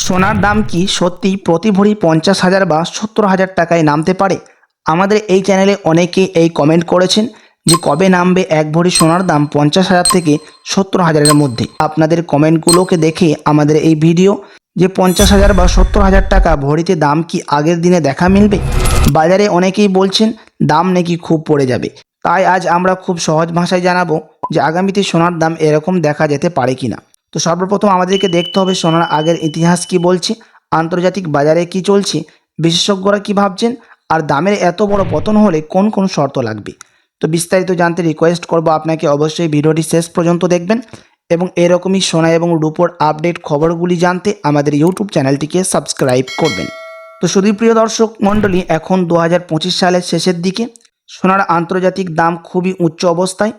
সোনার দাম কি সত্যি প্রতি ভরি 50,000 বা 70,000 টাকায় নামতে পারে? আমাদের এই চ্যানেলে অনেকেই এই কমেন্ট করেছেন যে কবে নামবে এক ভরি সোনার দাম 50,000 থেকে 70,000-এর মধ্যে। আপনাদের কমেন্টগুলোকে দেখে আমাদের এই ভিডিও যে 50,000 বা 70,000 টাকা ভরিতে দাম কি আগের দিনে দেখা মিলবে? বাজারে অনেকেই বলছেন দাম নাকি খুব পড়ে যাবে। তাই আজ আমরা খুব সহজ ভাষায় জানাবো যে আগামীতে সোনার দাম এরকম দেখা যেতে পারে কিনা। তো সর্বপ্রথম আমাদেরকে দেখতে হবে সোনার আগের ইতিহাস কি বলছে, আন্তর্জাতিক বাজারে কি চলছে, বিশেষজ্ঞরা কি ভাবছেন, আর দামের এত বড় পতন হলে কোন কোন শর্ত লাগবে। তো বিস্তারিত জানতে রিকোয়েস্ট করব আপনাকে অবশ্যই ভিডিওটি শেষ পর্যন্ত দেখবেন এবং এরকমই সোনা এবং রূপোর আপডেট খবরগুলি জানতে আমাদের ইউটিউব চ্যানেলটিকে সাবস্ক্রাইব করবেন। তো সুধীপ্রিয় দর্শক মণ্ডলী, এখন 2025 সালের শেষের দিকে সোনার আন্তর্জাতিক দাম খুবই উচ্চ অবস্থায়।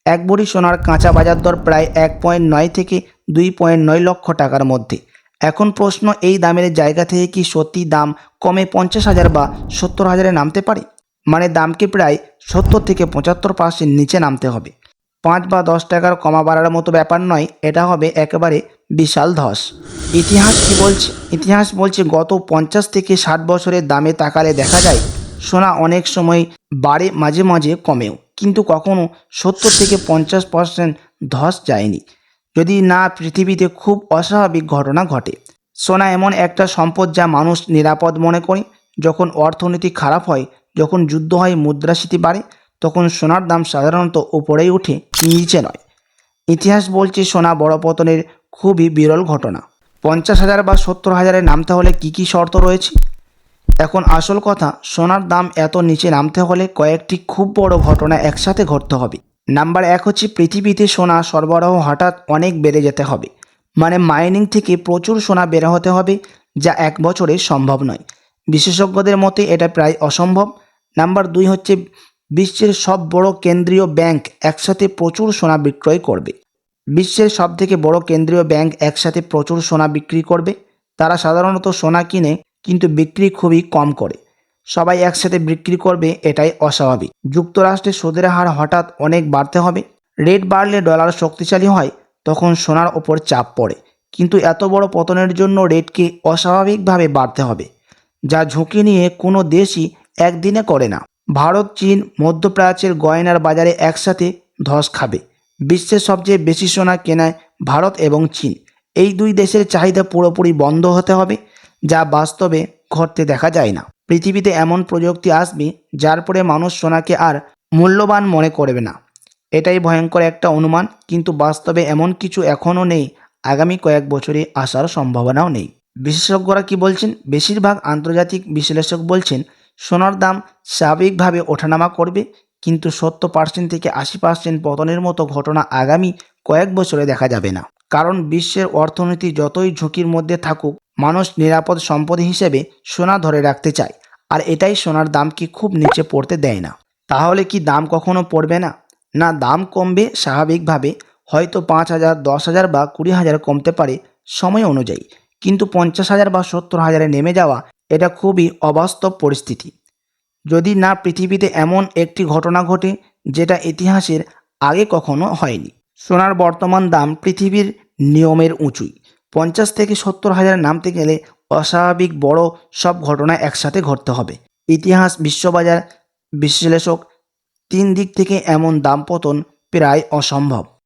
এক ভরি সোনার কাঁচা বাজার দর প্রায় 1.9 থেকে 2.9 লক্ষ টাকার মধ্যে। এখন প্রশ্ন, এই দামের জায়গা থেকে কি সত্যি দাম কমে 50,000 বা 70,000-এ নামতে পারে? মানে দামকে প্রায় 70 থেকে 75% নিচে নামতে হবে। 5 বা 10 টাকার কমা বাড়ার মতো ব্যাপার নয়, এটা হবে একেবারে বিশাল ধস। ইতিহাস কি বলছে? ইতিহাস বলছে গত 50 থেকে 60 বছরের দামে তাকালে দেখা যায় সোনা অনেক সময় বাড়ে, মাঝে মাঝে কমেও, কিন্তু কখনো 70 থেকে 50% ধস যায়নি যদি না পৃথিবীতে খুব অস্বাভাবিক ঘটনা ঘটে। সোনা এমন একটা সম্পদ যা মানুষ নিরাপদ মনে করে। যখন অর্থনীতি খারাপ হয়, যখন যুদ্ধ হয়, মুদ্রাস্ফীতি বাড়ে, তখন সোনার দাম সাধারণত উপরেই ওঠে, নিচে নয়। ইতিহাস বলছে সোনা বড় পতনের খুবই বিরল ঘটনা। 50,000 বা 70,000-এ নামতে হলে কী কী শর্ত রয়েছে? এখন আসল কথা, সোনার দাম এত নিচে নামতে হলে কয়েকটি খুব বড় ঘটনা একসাথে ঘটতে হবে। নাম্বার 1 হচ্ছে পৃথিবীতে সোনা সরবরাহ হঠাৎ অনেক বেড়ে যেতে হবে। মানে মাইনিং থেকে প্রচুর সোনা বের হতে হবে, যা এক বছরে সম্ভব নয়। বিশেষজ্ঞদের মতে এটা প্রায় অসম্ভব। নাম্বার 2 হচ্ছে বিশ্বের সব বড় কেন্দ্রীয় ব্যাংক একসাথে প্রচুর সোনা বিক্রয় করবে। বিশ্বের সবথেকে বড় কেন্দ্রীয় ব্যাংক একসাথে প্রচুর সোনা বিক্রি করবে। তারা সাধারণত সোনা কিনে কিন্তু বিক্রি খুবই কম করে। সবাই একসাথে বিক্রি করবে, এটাই অস্বাভাবিক। যুক্তরাষ্ট্রে সুদের হার হঠাৎ অনেক বাড়তে হবে। রেট বাড়লে ডলার শক্তিশালী হয়, তখন সোনার ওপর চাপ পড়ে। কিন্তু এত বড় পতনের জন্য রেটকে অস্বাভাবিকভাবে বাড়তে হবে, যা ঝুঁকি নিয়ে কোনো দেশই একদিনে করে না। ভারত, চীন, মধ্যপ্রাচ্যের গয়নার বাজারে একসাথে ধস খাবে। বিশ্বের সবচেয়ে বেশি সোনা কেনায় ভারত এবং চীন। এই দুই দেশের চাহিদা পুরোপুরি বন্ধ হতে হবে, যা বাস্তবে ঘটতে দেখা যায় না। পৃথিবীতে এমন প্রযুক্তি আসবে যার পরে মানুষ সোনাকে আর মূল্যবান মনে করবে না। এটাই ভয়ঙ্কর একটা অনুমান, কিন্তু বাস্তবে এমন কিছু এখনও নেই, আগামী কয়েক বছরে আসার সম্ভাবনাও নেই। বিশেষজ্ঞরা কি বলছেন? বেশিরভাগ আন্তর্জাতিক বিশ্লেষক বলছেন সোনার দাম স্বাভাবিকভাবে ওঠানামা করবে, কিন্তু 70% থেকে 80% পতনের মতো ঘটনা আগামী কয়েক বছরে দেখা যাবে না। কারণ বিশ্বের অর্থনীতি যতই ঝুঁকির মধ্যে থাকুক, মানুষ নিরাপদ সম্পদ হিসেবে সোনা ধরে রাখতে চায়, আর এটাই সোনার দামকে খুব নিচে পড়তে দেয় না। তাহলে কি দাম কখনো পড়বে না? না, দাম কমবে স্বাভাবিকভাবে। হয়তো 5,000, 10,000 বা 20,000 কমতে পারে সময় অনুযায়ী, কিন্তু 50,000 বা 70,000-এ নেমে যাওয়া এটা খুবই অবাস্তব পরিস্থিতি। যদি না পৃথিবীতে এমন একটি ঘটনা ঘটে যেটা ইতিহাসের আগে কখনো হয়নি। সোনার বর্তমান দাম পৃথিবীর নিয়মের উঁচুই। 50 থেকে 70,000 নামতে গেলে অস্বাভাবিক বড় সব ঘটনা একসাথে ঘটতে হবে। ইতিহাস, বিশ্ববাজার, বিশ্লেষক, 3 দিক থেকে এমন দাম পতন প্রায় অসম্ভব।